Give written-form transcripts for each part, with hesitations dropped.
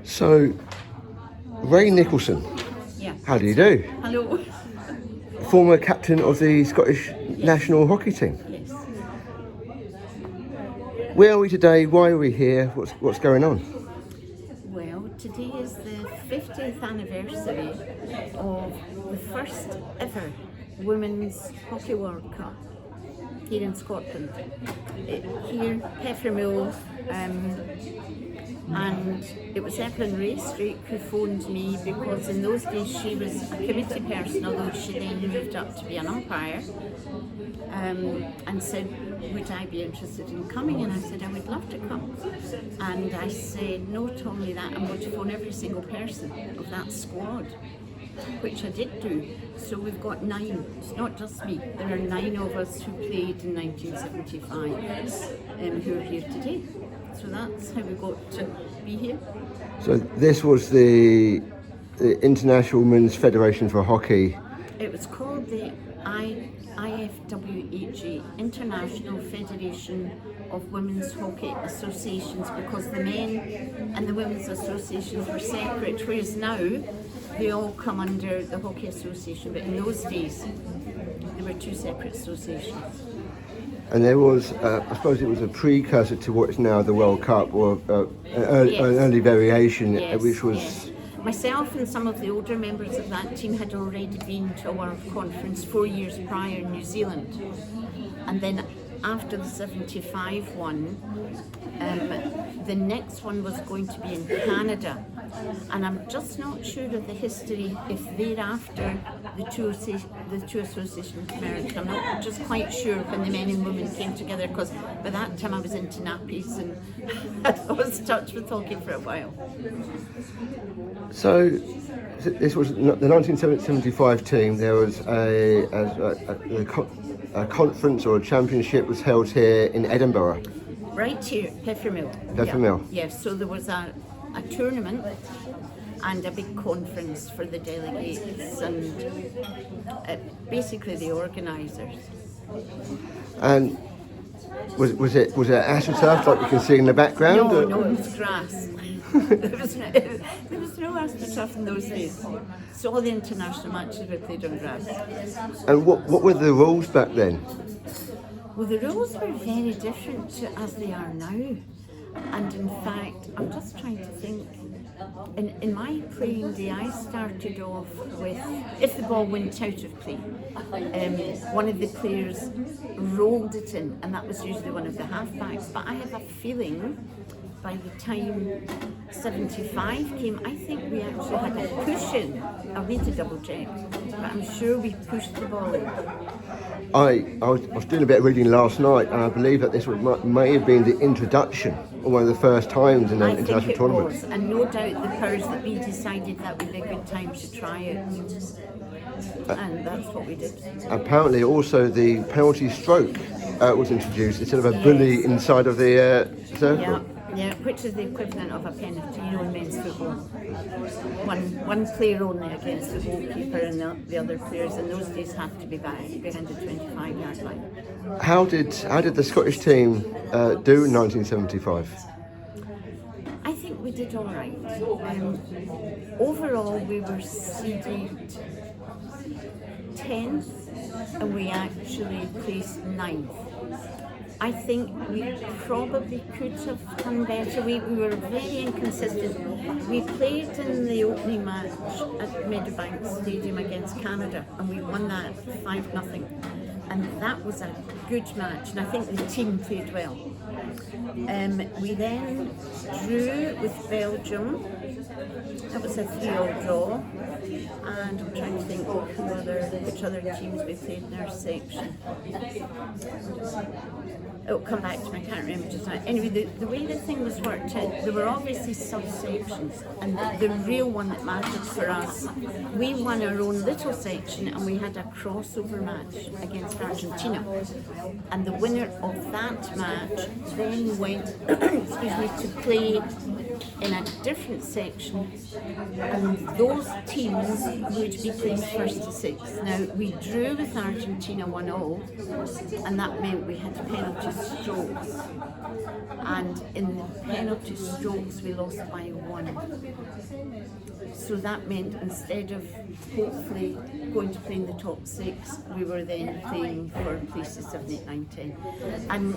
So, Rae Nicholson, Yeah. how do you do? Hello. Former captain of the Scottish national hockey team. Yes. Where are we today? Why are we here? What's going on? Well, today is the 50th anniversary of the first ever Women's Hockey World Cup here in Scotland. Here, Peffermill, and it was Evelyn Rae who phoned me because in those days she was a committee person, although she then moved up to be an umpire, and said, would I be interested in coming? And I said, I would love to come. And I said, not only that, I'm going to phone every single person of that squad, which I did do. So we've got 9, it's not just me, there are 9 of us who played in 1975 who are here today. So that's how we got to be here. So this was the International Women's Federation for Hockey. It was called the IFWHA, International Federation of Women's Hockey Associations, because the men and the women's associations were separate, whereas now they all come under the Hockey Association, but in those days there were 2 separate associations. And there was, I suppose it was a precursor to what is now the World Cup, or an early variation, Yes, which was... yes. Myself and some of the older members of that team had already been to a World Conference 4 years prior in New Zealand. And then after the 75 one, the next one was going to be in Canada. And I'm just not sure of the history if thereafter the two associations merged. I'm not just quite sure when the men and women came together, because by that time I was into nappies and I lost touch with hockey for a while. So this was the 1975 team. There was a conference or a championship was held here in Edinburgh. Right here, Peffermill. Peffermill. Yes, so there was a tournament and a big conference for the delegates and basically the organisers. And was it astroturf like you can see in the background? No, it was grass. there was no astroturf in those days. So all the international matches were played on grass. And what were the rules back then? Well, the rules were very different as they are now. And in fact, I'm just trying to think, in my playing day, I started off with, if the ball went out of play, one of the players rolled it in, and that was usually one of the halfbacks. But I have a feeling by the time 75 came, I think we actually had a push in. I'll need to double check, but I'm sure we pushed the ball in. I was doing a bit of reading last night, and I believe that this may have been the introduction, or one of the first times in an international tournament. Was, and no doubt the powers that be decided that would be a good time to try it, and that's what we did. Apparently, also the penalty stroke was introduced instead of a bully inside of the circle. Yeah, which is the equivalent of a penalty, in men's football. One player only against the goalkeeper, and the other players in those days have to be behind the 25-yard line. How did the Scottish team do in 1975? I think we did all right. Overall, we were seeded 10th, and we actually placed 9th. I think we probably could have done better. We were very inconsistent. We played in the opening match at Meadowbank Stadium against Canada, and we won that 5-0. And that was a good match, and I think the team played well. We then drew with Belgium. That was a 3-all draw. And I'm trying to think which other teams we played in our section. It'll come back to me, I can't remember just now. Anyway, the way the thing was worked out, there were obviously subsections, and the real one that mattered for us, we won our own little section and we had a crossover match against Argentina. And the winner of that match then went to play in a different section, and those teams would be placed first to sixth. Now, we drew with Argentina 1-0, and that meant we had penalty strokes. And in the penalty strokes, we lost by 1. So that meant instead of hopefully going to play in the top 6, we were then playing for places 7, 8, 9, 10. And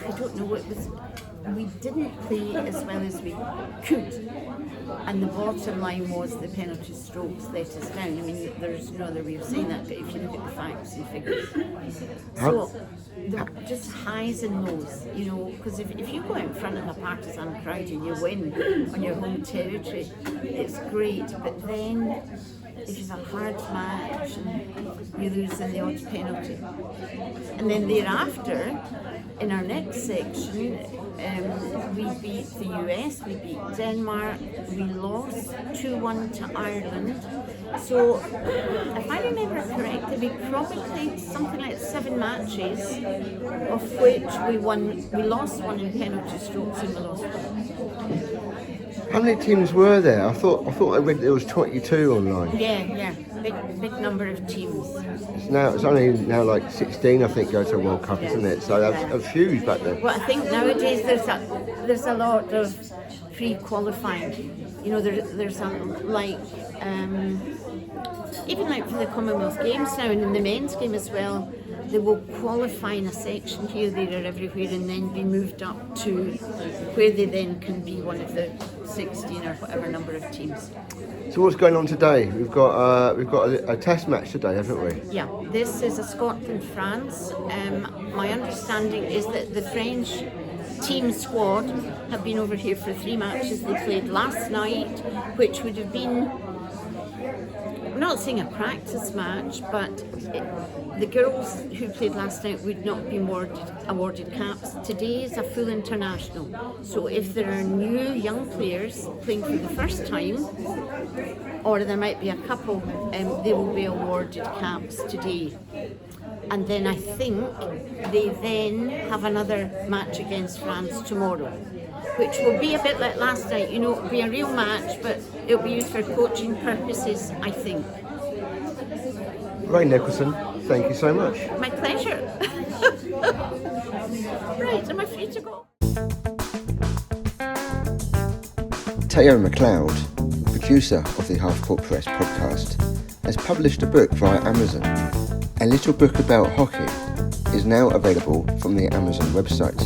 I don't know, we didn't play as well as we could. And the bottom line was the penalty strokes let us down. I mean, there's no other way of saying that, but if you look at the facts and figures. So, just highs and lows, you know, because if you go out in front of a partisan crowd and you win on your home territory, it's great, but then if you've a hard match and you lose in the odd penalty. And then thereafter, in our next section, we beat the US, we beat Denmark, we lost 2-1 to Ireland. So, if I remember correctly, we probably played something like 7 matches, of which we lost 1 in penalty strokes and we lost 1. How many teams were there? I thought I read there was 22 online. Yeah, big number of teams. It's only now like 16, I think, go to a World Cup, isn't it? So that's huge back then. Well, I think nowadays there's a lot of pre-qualifying. You know, there's like even like for the Commonwealth Games now, and in the men's game as well, they will qualify in a section here, there, or everywhere, and then be moved up to where they then can be one of the 16 or whatever number of teams. So what's going on today? We've got a test match today, haven't we? Yeah, this is a Scotland-France. My understanding is that the French team squad have been over here for 3 matches. They played last night, which would have been, I'm not saying a practice match, but the girls who played last night would not be awarded caps. Today is a full international, so if there are new young players playing for the first time, or there might be a couple, they will be awarded caps today. And then I think they then have another match against France tomorrow, which will be a bit like last night, you know, it'll be a real match, but it'll be used for coaching purposes, I think. Rae Nicholson, thank you so much. My pleasure. Right, am I free to go? Teo McLeod, producer of the Half Court Press podcast, has published a book via Amazon. A little book about hockey is now available from the Amazon website.